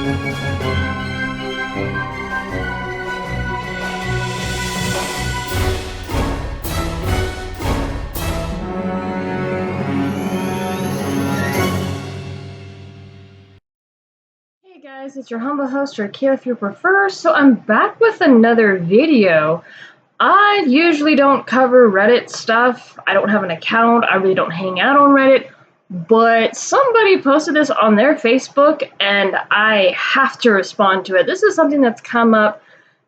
Hey guys, it's your humble host, Rekieta if you prefer. So I'm back with another video. I usually don't cover Reddit stuff. I don't have an account. I really don't hang out on Reddit. But somebody posted this on their Facebook and I have to respond to it. This is something that's come up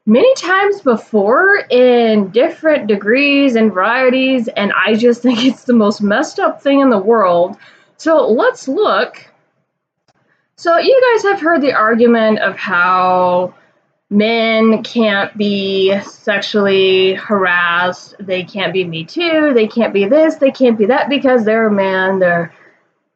many times before in different degrees and varieties, and I just think it's the most messed up thing in the world. So let's look. So you guys have heard the argument of how men can't be sexually harassed, they can't be Me Too, they can't be this, they can't be that because they're a man,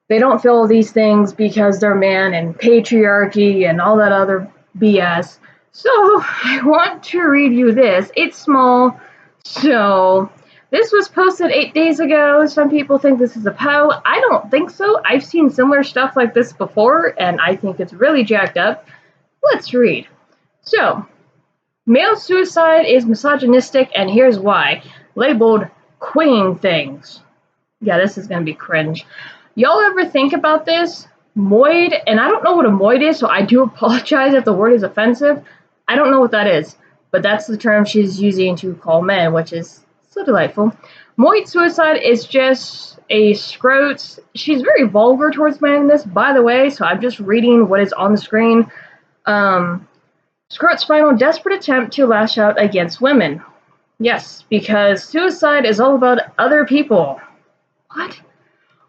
they don't feel these things because they're a man, and patriarchy and all that other BS. So I want to read you this. It's small, so this was posted 8 days ago. Some people think this is a Poe. I don't think so. I've seen similar stuff like this before, and I think it's really jacked up. Let's read. So, male suicide is misogynistic, and here's why. Labeled queen things. Yeah, this is going to be cringe. Y'all ever think about this? Moid, and I don't know what a moid is, so I do apologize if the word is offensive. I don't know what that is, but that's the term she's using to call men, which is so delightful. Moid suicide is just a scrote. She's very vulgar towards men in this, by the way, so I'm just reading what is on the screen. Scrote's final desperate attempt to lash out against women. Yes, because suicide is all about other people. What?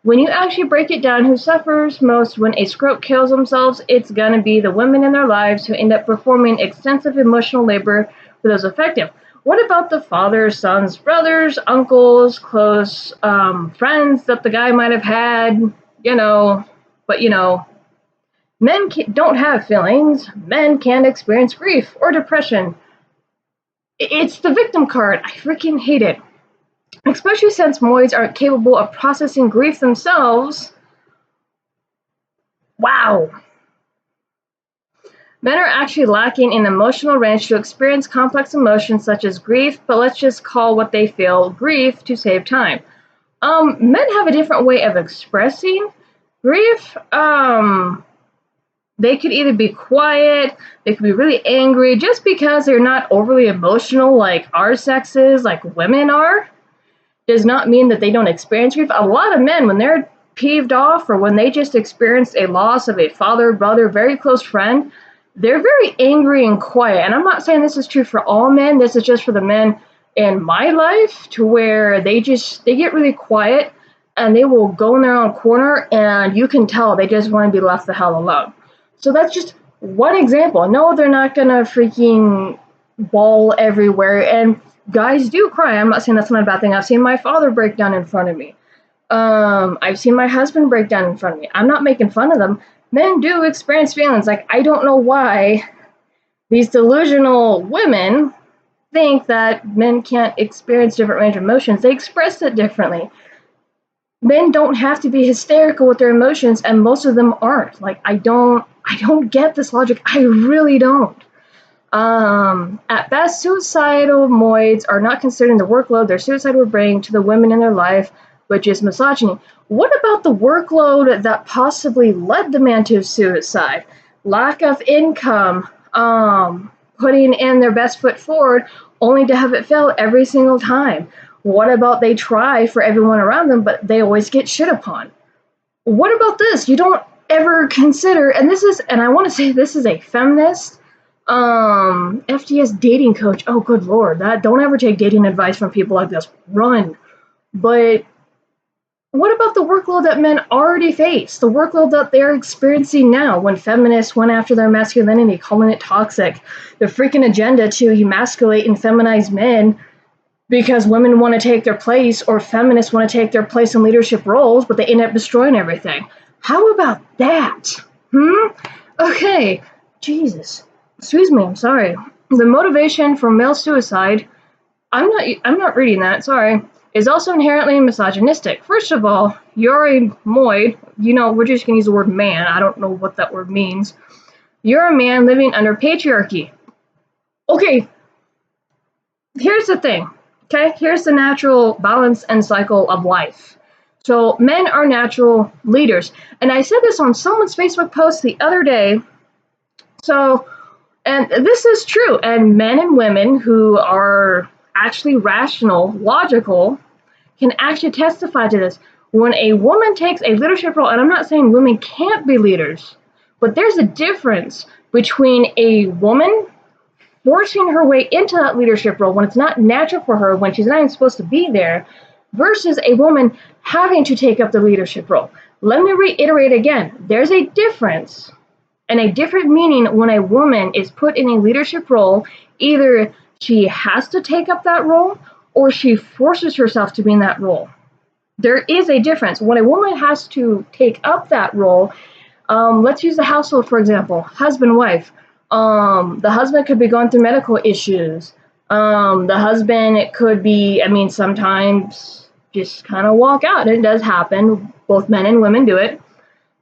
When you actually break it down, who suffers most when a scrote kills themselves, it's gonna be the women in their lives who end up performing extensive emotional labor for those affected. What about the fathers, sons, brothers, uncles, close friends that the guy might have had, men don't have feelings. Men can't experience grief or depression. It's the victim card. I freaking hate it. Especially since moids aren't capable of processing grief themselves. Wow. Men are actually lacking in emotional range to experience complex emotions such as grief, but let's just call what they feel grief to save time. Men have a different way of expressing grief. They could either be quiet, they could be really angry, just because they're not overly emotional like our sex is, like women are, does not mean that they don't experience grief. A lot of men, when they're peeved off or when they just experienced a loss of a father, brother, very close friend, they're very angry and quiet. And I'm not saying this is true for all men, this is just for the men in my life, to where they get really quiet and they will go in their own corner and you can tell they just want to be left the hell alone. So that's just one example. No, they're not gonna freaking bawl everywhere, and guys do cry. I'm not saying that's not a bad thing. I've seen my father break down in front of me. I've seen my husband break down in front of me. I'm not making fun of them. Men do experience feelings. Like, I don't know why these delusional women think that men can't experience different range of emotions. They express it differently. Men don't have to be hysterical with their emotions, and most of them aren't. Like, I don't get this logic. I really don't. At best, suicidal moids are not considering the workload their suicide would bring to the women in their life, which is misogyny. What about the workload that possibly led the man to suicide? Lack of income, putting in their best foot forward, only to have it fail every single time. What about they try for everyone around them, but they always get shit upon? What about this? You don't ever consider, and I want to say this is a feminist, FDS dating coach. Oh, good lord, don't ever take dating advice from people like this. Run. But what about the workload that men already face? The workload that they're experiencing now when feminists went after their masculinity, calling it toxic. The freaking agenda to emasculate and feminize men because women want to take their place, or feminists want to take their place in leadership roles, but they end up destroying everything. How about that? Okay. Jesus. Excuse me, I'm sorry. The motivation for male suicide, I'm not reading that, sorry, is also inherently misogynistic. First of all, you're a moid, we're just gonna use the word man, I don't know what that word means. You're a man living under patriarchy. Okay, here's the thing. Okay, here's the natural balance and cycle of life. So men are natural leaders. And I said this on someone's Facebook post the other day. So, and this is true. And men and women who are actually rational, logical, can actually testify to this. When a woman takes a leadership role, and I'm not saying women can't be leaders, but there's a difference between a woman forcing her way into that leadership role when it's not natural for her, when she's not even supposed to be there, versus a woman having to take up the leadership role. Let me reiterate again, there's a difference and a different meaning when a woman is put in a leadership role. Either she has to take up that role or she forces herself to be in that role. There is a difference. When a woman has to take up that role, let's use the household, for example, husband, wife. The husband could be going through medical issues. The husband could be, sometimes just kind of walk out. It does happen. Both men and women do it.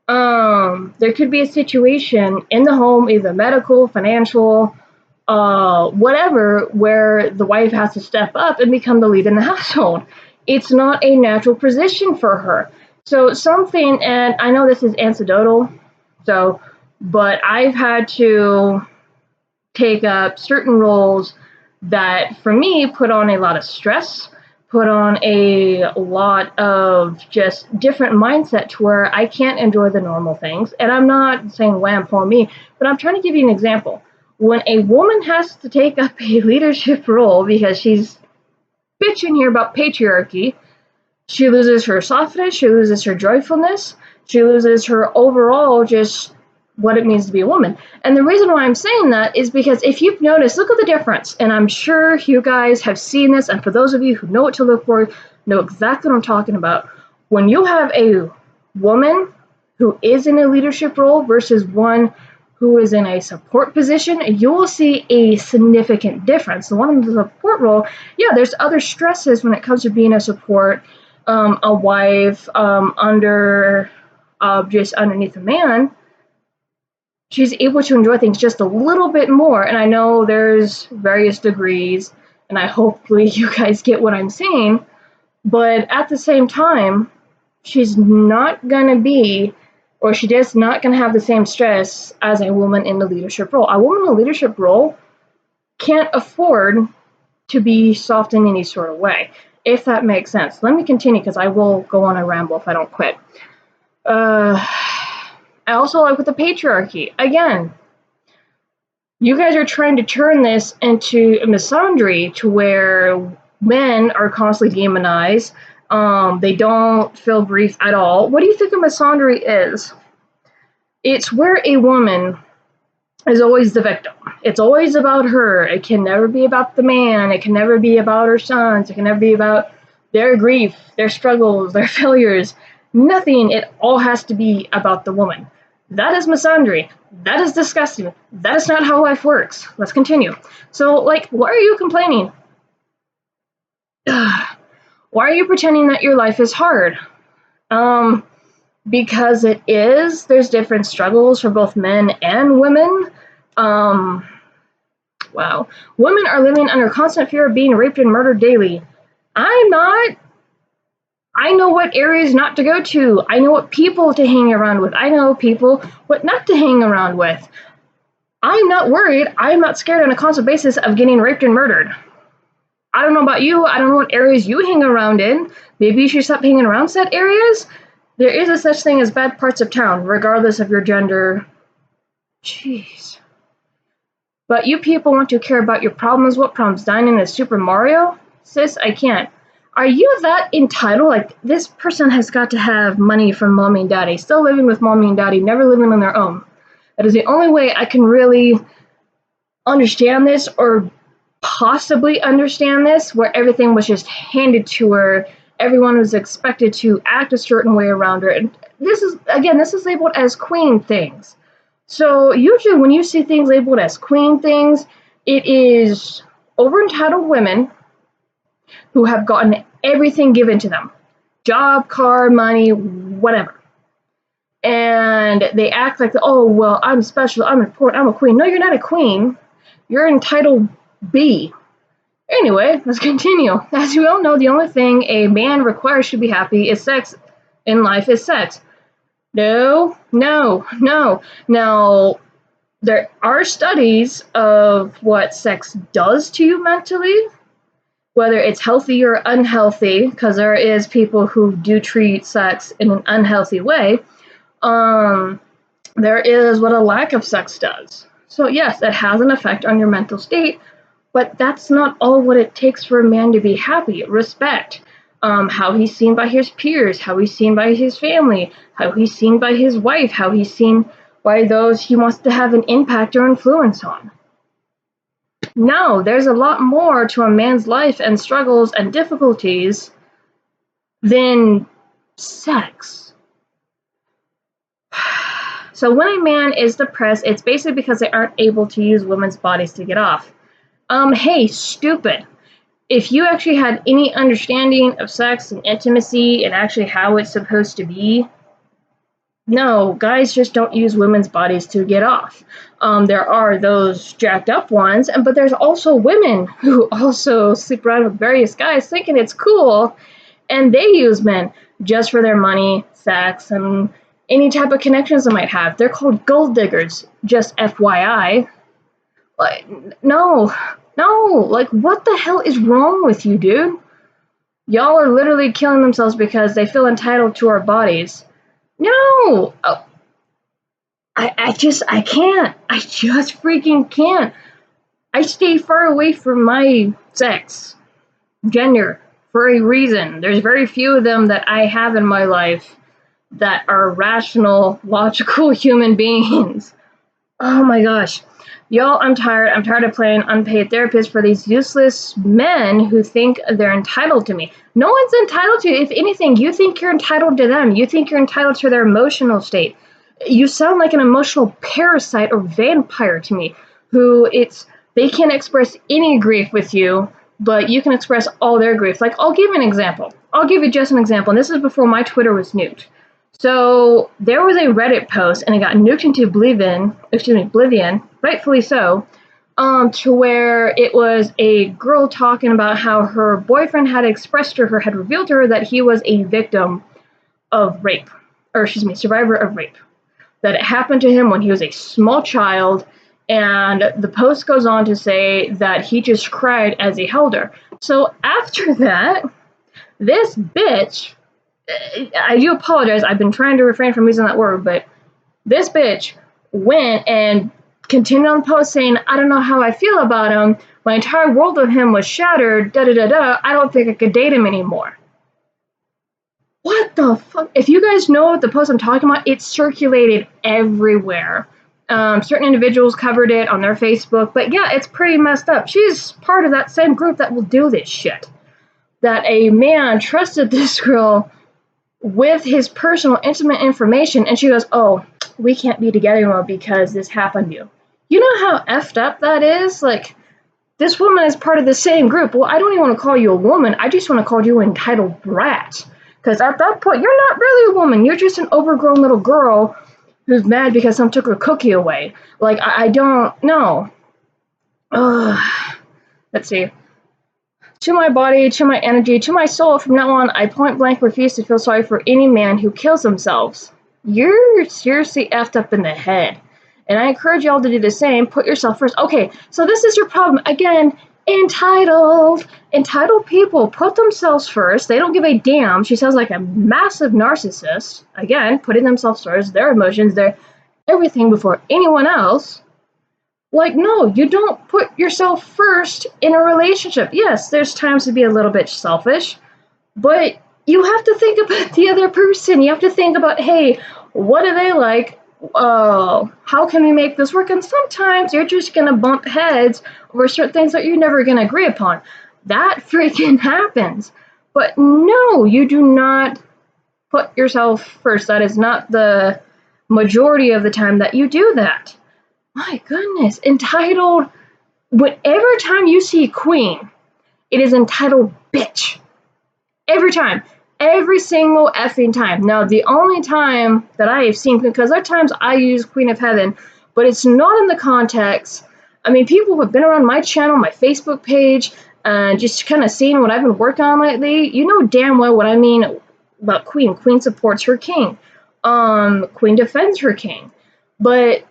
There could be a situation in the home, either medical, financial, whatever, where the wife has to step up and become the lead in the household. It's not a natural position for her. So something, and I know this is anecdotal, but I've had to take up certain roles that, for me, put on a lot of stress, put on a lot of just different mindset to where I can't enjoy the normal things. And I'm not saying wham, poor me, but I'm trying to give you an example. When a woman has to take up a leadership role because she's bitching here about patriarchy, she loses her softness, she loses her joyfulness, she loses her overall just what it means to be a woman. And the reason why I'm saying that is because if you've noticed, look at the difference. And I'm sure you guys have seen this, and for those of you who know what to look for, know exactly what I'm talking about. When you have a woman who is in a leadership role versus one who is in a support position, you will see a significant difference. The one in the support role, yeah, there's other stresses when it comes to being a support, a wife, just underneath a man. She's able to enjoy things just a little bit more. And I know there's various degrees, and I hopefully you guys get what I'm saying. But at the same time, she's not going to be, or she just not going to have the same stress as a woman in the leadership role. A woman in the leadership role can't afford to be soft in any sort of way, if that makes sense. Let me continue, because I will go on a ramble if I don't quit. I also like with the patriarchy. Again, you guys are trying to turn this into a misandry to where men are constantly demonized. They don't feel grief at all. What do you think a misandry is? It's where a woman is always the victim. It's always about her. It can never be about the man. It can never be about her sons. It can never be about their grief, their struggles, their failures. Nothing. It all has to be about the woman. That is misandry. That is disgusting. That is not how life works. Let's continue. So, why are you complaining? Why are you pretending that your life is hard? Because it is. There's different struggles for both men and women. Wow. Women are living under constant fear of being raped and murdered daily. I'm not. I know what areas not to go to. I know what people to hang around with. I know people what not to hang around with. I'm not worried. I'm not scared on a constant basis of getting raped and murdered. I don't know about you. I don't know what areas you hang around in. Maybe you should stop hanging around said areas. There is a such thing as bad parts of town, regardless of your gender. Jeez. But you people want to care about your problems. What problems? Dining in Super Mario? Sis, I can't. Are you that entitled? This person has got to have money from mommy and daddy, still living with mommy and daddy, never living on their own. That is the only way I can really understand this, or possibly understand this, where everything was just handed to her. Everyone was expected to act a certain way around her. And this is labeled as queen things. So usually when you see things labeled as queen things, it is over-entitled women who have gotten everything given to them. Job, car, money, whatever. and they act like, oh, well, I'm special, I'm important, I'm a queen. No, you're not a queen. You're entitled B. Anyway, let's continue. As we all know, the only thing a man requires to be happy is sex. In life is sex. No, no, no. Now, there are studies of what sex does to you mentally, whether it's healthy or unhealthy, because there is people who do treat sex in an unhealthy way. There is what a lack of sex does. So yes, it has an effect on your mental state, but that's not all what it takes for a man to be happy. Respect, how he's seen by his peers, how he's seen by his family, how he's seen by his wife, how he's seen by those he wants to have an impact or influence on. No, there's a lot more to a man's life and struggles and difficulties than sex. So when a man is depressed, it's basically because they aren't able to use women's bodies to get off. Hey, stupid. If you actually had any understanding of sex and intimacy and actually how it's supposed to be, no, guys just don't use women's bodies to get off. There are those jacked up ones, but there's also women who also sleep around with various guys thinking it's cool, and they use men just for their money, sex, and any type of connections they might have. They're called gold diggers, just FYI. Like, no, like, what the hell is wrong with you, dude? Y'all are literally killing themselves because they feel entitled to our bodies. No! Oh, I just can't. I just freaking can't. I stay far away from my sex, gender, for a reason. There's very few of them that I have in my life that are rational, logical human beings. Oh my gosh. Y'all, I'm tired. I'm tired of playing unpaid therapist for these useless men who think they're entitled to me. No one's entitled to you. If anything, you think you're entitled to them. You think you're entitled to their emotional state. You sound like an emotional parasite or vampire to me, they can't express any grief with you, but you can express all their grief. Like, I'll give you an example. I'll give you just an example, and this is before my Twitter was nuked. So there was a Reddit post, and it got nuked into oblivion, rightfully so, to where it was a girl talking about how her boyfriend had expressed to her, had revealed to her that he was a victim of rape, survivor of rape. That it happened to him when he was a small child, and the post goes on to say that he just cried as he held her. So after that, this bitch, I do apologize, I've been trying to refrain from using that word, but this bitch went and continued on the post saying, I don't know how I feel about him, my entire world of him was shattered, I don't think I could date him anymore. What the fuck? If you guys know what the post I'm talking about, it circulated everywhere. Certain individuals covered it on their Facebook, but yeah, it's pretty messed up. She's part of that same group that will do this shit. That a man trusted this girl with his personal, intimate information, and she goes, oh, we can't be together anymore because this happened to you. You know how effed up that is? Like, this woman is part of the same group. Well, I don't even want to call you a woman. I just want to call you an entitled brat. Because at that point, you're not really a woman. You're just an overgrown little girl who's mad because someone took her cookie away. Like, I don't know. Let's see. To my body, to my energy, to my soul, from now on, I point blank refuse to feel sorry for any man who kills themselves. You're seriously effed up in the head. And I encourage y'all to do the same. Put yourself first. Okay, so this is your problem. Again, entitled. Entitled people put themselves first. They don't give a damn. She sounds like a massive narcissist. Again, putting themselves first, their emotions, their everything before anyone else. Like, no, you don't put yourself first in a relationship. Yes, there's times to be a little bit selfish, but you have to think about the other person. You have to think about, hey, what do they like? How can we make this work? And sometimes you're just going to bump heads over certain things that you're never going to agree upon. That freaking happens. But no, you do not put yourself first. That is not the majority of the time that you do that. My goodness, entitled, whatever time you see queen, it is entitled bitch. Every time. Every single effing time. Now, the only time that I have seen, because there are times I use Queen of Heaven, but it's not in the context. I mean, people who have been around my channel, my Facebook page, just kind of seeing what I've been working on lately, you know damn well what I mean about Queen. Queen supports her king. Queen defends her king. But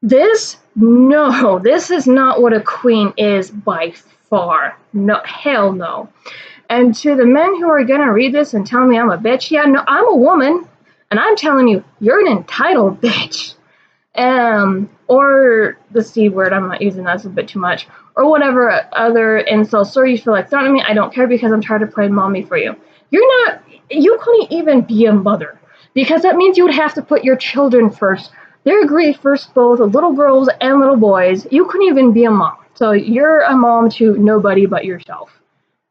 this, no, this is not what a queen is by far. No, hell no. And to the men who are gonna read this and tell me I'm a bitch, yeah, no, I'm a woman, and I'm telling you, you're an entitled bitch. Or the C word, I'm not using that, that's a bit too much. Or whatever other insults, or you feel like throwing me, I don't care because I'm trying to play mommy for you. You couldn't even be a mother, because that means you would have to put your children first. Their grief first, both little girls and little boys. You couldn't even be a mom. So you're a mom to nobody but yourself.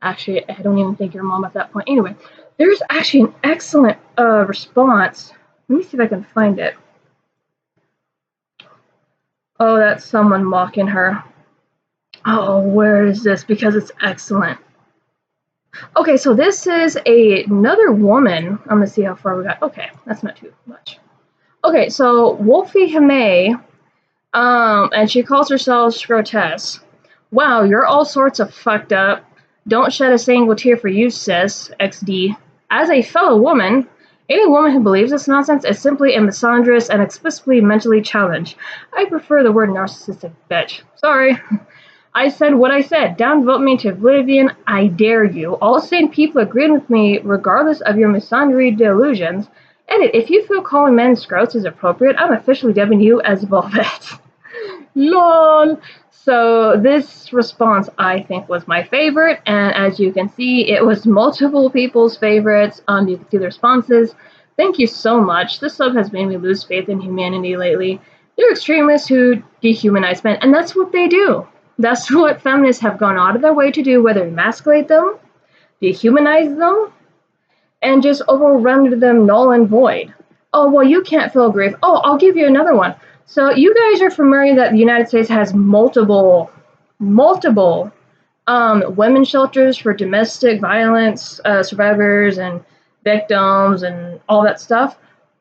Actually, I don't even think you're a mom at that point. Anyway, there's actually an excellent response. Let me see if I can find it. Oh, that's someone mocking her. Oh, where is this? Because it's excellent. Okay, so this is another woman. I'm going to see how far we got. Okay, that's not too much. Okay, so Wolfie Hime, and she calls herself grotesque. Wow, you're all sorts of fucked up. Don't shed a single tear for you, sis, XD. As a fellow woman, any woman who believes this nonsense is simply a misandrist and explicitly mentally challenged. I prefer the word narcissistic bitch. Sorry. I said what I said. Downvote me to oblivion. I dare you. All sane people agreed with me regardless of your misandry delusions. Edit, if you feel calling men scrotes is appropriate, I'm officially dubbing you as Volvet. LOL. So this response, I think, was my favorite, and as you can see, it was multiple people's favorites. You can see the responses. Thank you so much. This sub has made me lose faith in humanity lately. They're extremists who dehumanize men, and that's what they do. That's what feminists have gone out of their way to do, whether emasculate them, dehumanize them, and just overrender them null and void. Oh, well, you can't feel grief. Oh, I'll give you another one. So you guys are familiar that the United States has multiple women's shelters for domestic violence survivors and victims and all that stuff.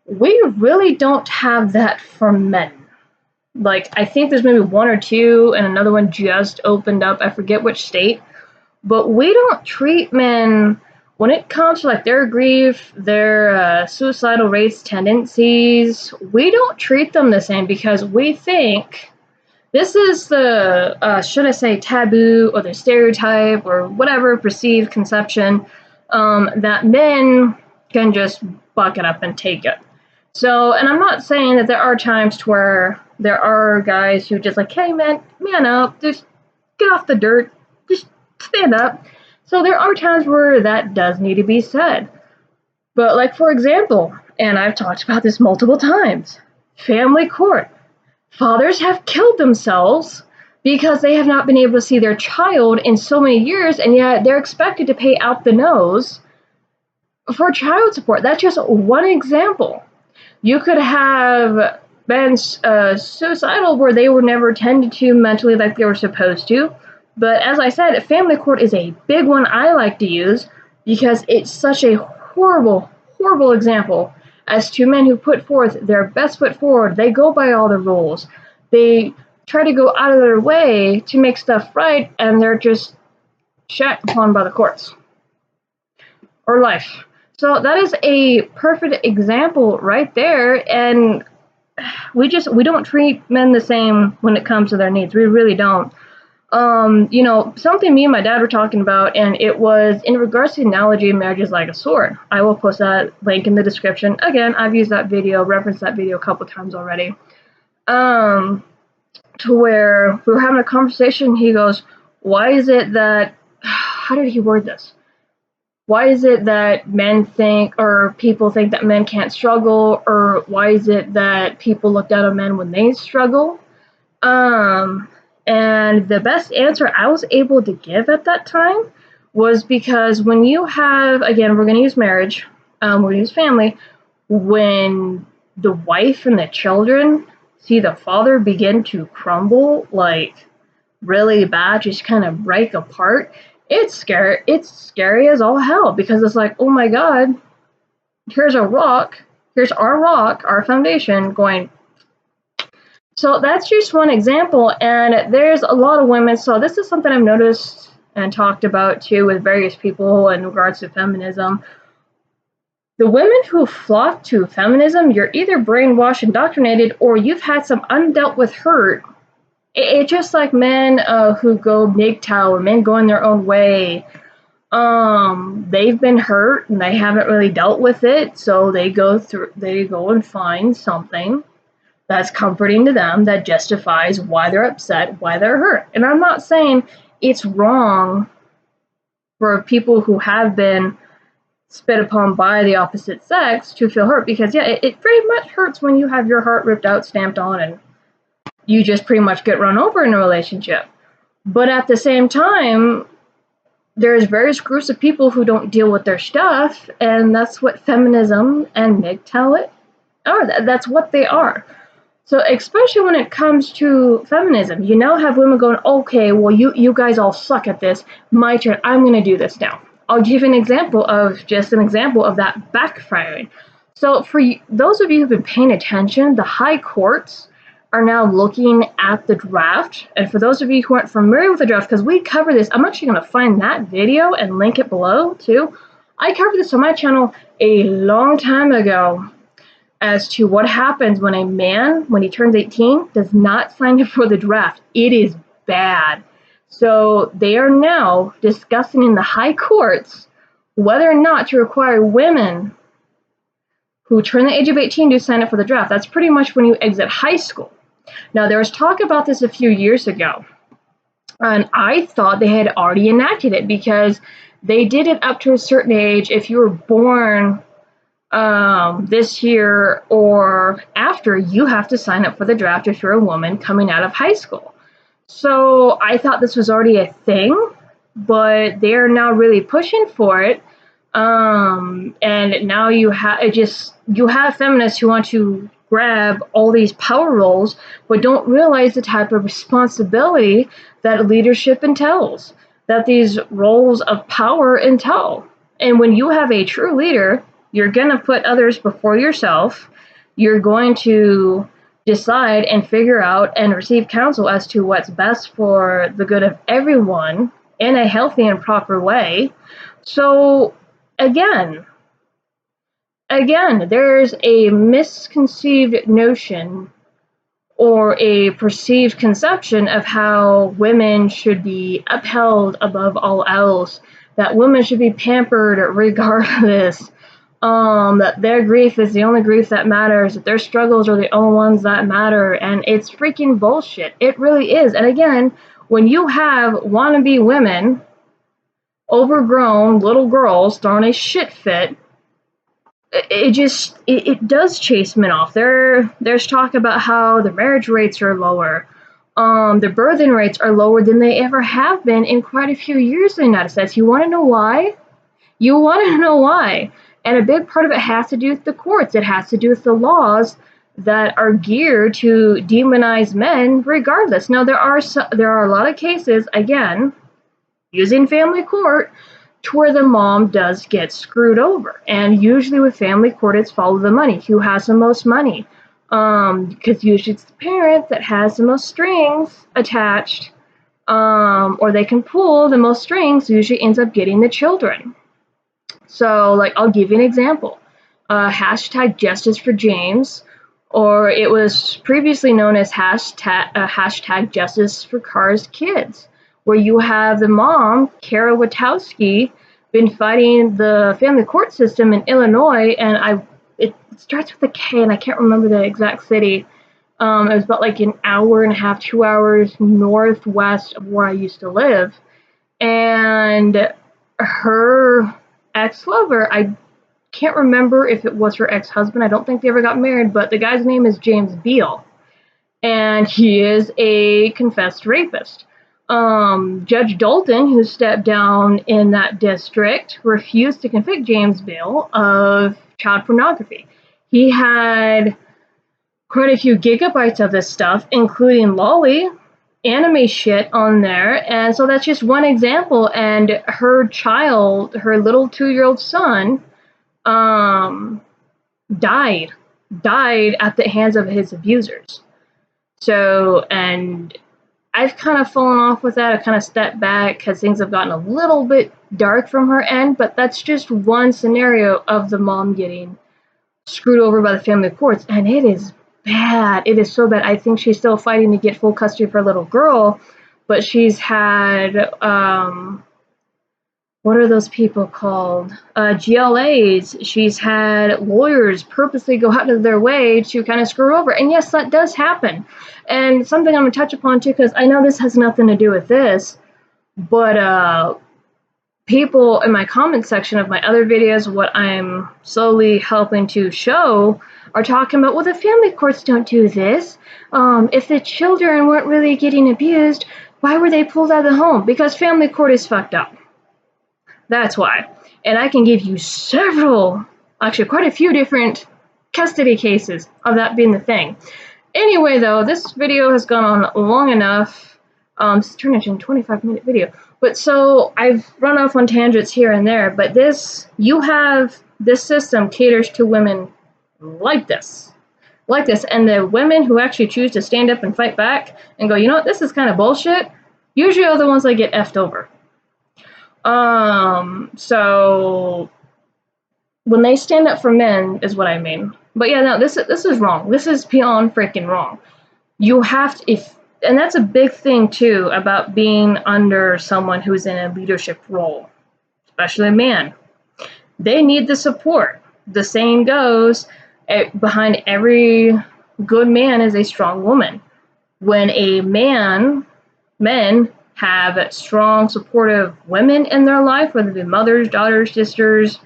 We really don't have that for men. Like, I think there's maybe one or two, and another one just opened up. I forget which state. But we don't treat men, when it comes to like their grief, their suicidal rates, tendencies, we don't treat them the same because we think this is the, should I say, taboo or the stereotype or whatever perceived conception that men can just buck it up and take it. So, and I'm not saying that there are times to where there are guys who just like, hey man up, just get off the dirt, just stand up. So there are times where that does need to be said. But like, for example, and I've talked about this multiple times, family court. Fathers have killed themselves because they have not been able to see their child in so many years, and yet they're expected to pay out the nose for child support. That's just one example. You could have been suicidal where they were never tended to mentally like they were supposed to. But as I said, family court is a big one I like to use because it's such a horrible, horrible example as to men who put forth their best foot forward. They go by all the rules. They try to go out of their way to make stuff right, and they're just shat upon by the courts. Or life. So that is a perfect example right there, and we don't treat men the same when it comes to their needs. We really don't. Something me and my dad were talking about, and it was in regards to the analogy of marriage is like a sword. I will post that link in the description. Again, I've used that video, referenced that video a couple times already. To where we were having a conversation, he goes, why is it that, how did he word this? Why is it that men think, or people think that men can't struggle, or why is it that people look down on men when they struggle? And the best answer I was able to give at that time was because when you have, again, we're going to use marriage, we're going to use family, when the wife and the children see the father begin to crumble, like really bad, just kind of break apart, it's scary as all hell, because it's like, oh my God, here's a rock, here's our rock, our foundation going. So that's just one example, and there's a lot of women. So this is something I've noticed and talked about too with various people in regards to feminism. The women who flock to feminism, you're either brainwashed, indoctrinated, or you've had some undealt with hurt. It's just like men who go MGTOW or men going their own way. They've been hurt and they haven't really dealt with it, so they go and find something that's comforting to them that justifies why they're upset, why they're hurt. And I'm not saying it's wrong for people who have been spit upon by the opposite sex to feel hurt, because yeah, it pretty much hurts when you have your heart ripped out, stamped on, and you just pretty much get run over in a relationship. But at the same time, there's various groups of people who don't deal with their stuff, and that's what feminism and MGTOW are. That's what they are. So especially when it comes to feminism, you now have women going, okay, well, you guys all suck at this. My turn. I'm going to do this now. I'll give an example of that backfiring. So for those of you who've been paying attention, the high courts are now looking at the draft. And for those of you who aren't familiar with the draft, because we cover this, I'm actually going to find that video and link it below too. I covered this on my channel a long time ago as to what happens when a man, when he turns 18, does not sign up for the draft. It is bad. So they are now discussing in the high courts whether or not to require women who turn the age of 18 to sign up for the draft. That's pretty much when you exit high school. Now, there was talk about this a few years ago, and I thought they had already enacted it because they did it up to a certain age. If you were born this year or after, you have to sign up for the draft if you're a woman coming out of high school. So I thought this was already a thing, but they're now really pushing for it. And now you have feminists who want to grab all these power roles, but don't realize the type of responsibility that leadership entails, that these roles of power entail. And when you have a true leader, you're going to put others before yourself. You're going to decide and figure out and receive counsel as to what's best for the good of everyone in a healthy and proper way. So again, there's a misconceived notion or a perceived conception of how women should be upheld above all else, that women should be pampered regardless, that their grief is the only grief that matters, that their struggles are the only ones that matter, and it's freaking bullshit. It really is. And again, when you have wannabe women, overgrown little girls throwing a shit fit, it does chase men off. There's talk about how the marriage rates are lower. The birthing rates are lower than they ever have been in quite a few years in the United States. You want to know why? And a big part of it has to do with the courts. It has to do with the laws that are geared to demonize men regardless. Now, there are a lot of cases, again, using family court, to where the mom does get screwed over. And usually with family court, it's follow the money. Who has the most money? Because usually it's the parent that has the most strings attached, or they can pull the most strings, usually ends up getting the children. So, like, I'll give you an example. Hashtag Justice for James, or it was previously known as hashtag Justice for Carr's Kids, where you have the mom, Kara Witowski, been fighting the family court system in Illinois, and it starts with a K, and I can't remember the exact city. It was about like an hour and a half, 2 hours northwest of where I used to live. And her ex-lover, I can't remember if it was her ex-husband. I don't think they ever got married, but the guy's name is James Beal, and he is a confessed rapist. Judge Dalton, who stepped down in that district, refused to convict James Beal of child pornography. He had quite a few gigabytes of this stuff, including lolly, anime shit on there, and so that's just one example. And her child, her little 2-year-old son, died at the hands of his abusers. So, and I've kind of fallen off with that. I kind of stepped back because things have gotten a little bit dark from her end, but that's just one scenario of the mom getting screwed over by the family courts, and it is bad. It is so bad. I think she's still fighting to get full custody of her little girl, but she's had what are those people called? GLAs. She's had lawyers purposely go out of their way to kind of screw her over. And yes, that does happen. And something I'm going to touch upon too, because I know this has nothing to do with this, but people in my comment section of my other videos, what I'm slowly helping to show, are talking about, well, the family courts don't do this. If the children weren't really getting abused, why were they pulled out of the home? Because family court is fucked up. That's why. And I can give you several, actually quite a few different custody cases of that being the thing. Anyway, though, this video has gone on long enough. It's turned into a 25-minute video. But so I've run off on tangents here and there, but this system caters to women like this. And the women who actually choose to stand up and fight back and go, you know what, this is kind of bullshit, usually are the ones that get effed over. So when they stand up for men is what I mean. But yeah, no, this is wrong. This is beyond freaking wrong. You have to, and that's a big thing too about being under someone who's in a leadership role, especially a man. They need the support. The saying goes, behind every good man is a strong woman. When men have strong, supportive women in their life, whether it be mothers, daughters, sisters,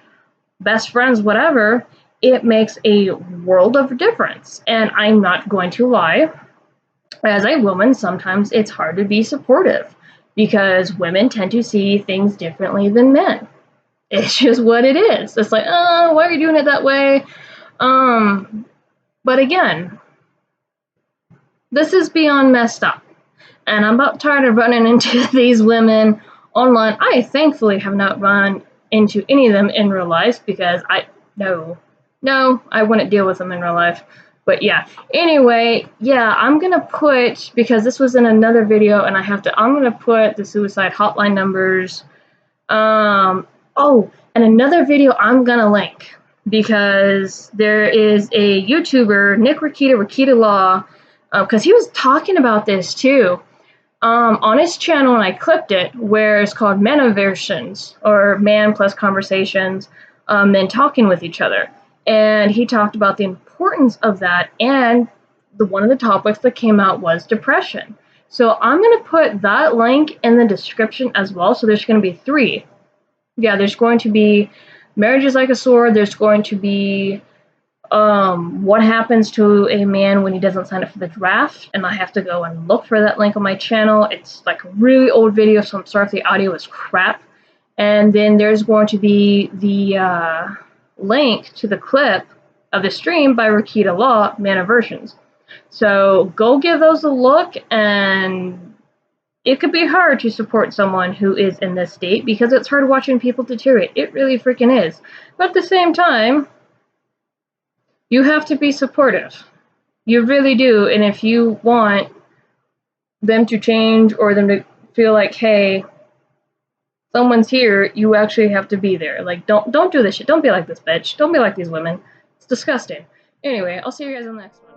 best friends, whatever, it makes a world of difference. And I'm not going to lie, as a woman, sometimes it's hard to be supportive because women tend to see things differently than men. It's just what it is. It's like, oh, why are you doing it that way? But again, this is beyond messed up. And I'm about tired of running into these women online. I thankfully have not run into any of them in real life because I wouldn't deal with them in real life. But yeah, anyway, yeah, I'm going to put, because this was in another video and I'm going to put the suicide hotline numbers. Oh, and another video I'm going to link because there is a YouTuber, Nick Rekieta Law, because he was talking about this too. On his channel, and I clipped it, where it's called Manoversations, or man plus conversations, men talking with each other. And he talked about the importance of that, and one of the topics that came out was depression. So I'm going to put that link in the description as well. So there's going to be 3. Yeah, there's going to be Marriage is Like a Sword. There's going to be what happens to a man when he doesn't sign up for the draft, and I have to go and look for that link on my channel. It's like a really old video, so I'm sorry if the audio is crap. And then there's going to be the link to the clip of the stream by Rekieta Law, Manoversations. So go give those a look, and it could be hard to support someone who is in this state because it's hard watching people deteriorate. It really freaking is. But at the same time, you have to be supportive. You really do. And if you want them to change or them to feel like, hey, someone's here, you actually have to be there. Like, don't do this shit. Don't be like this bitch. Don't be like these women. It's disgusting. Anyway, I'll see you guys in the next one.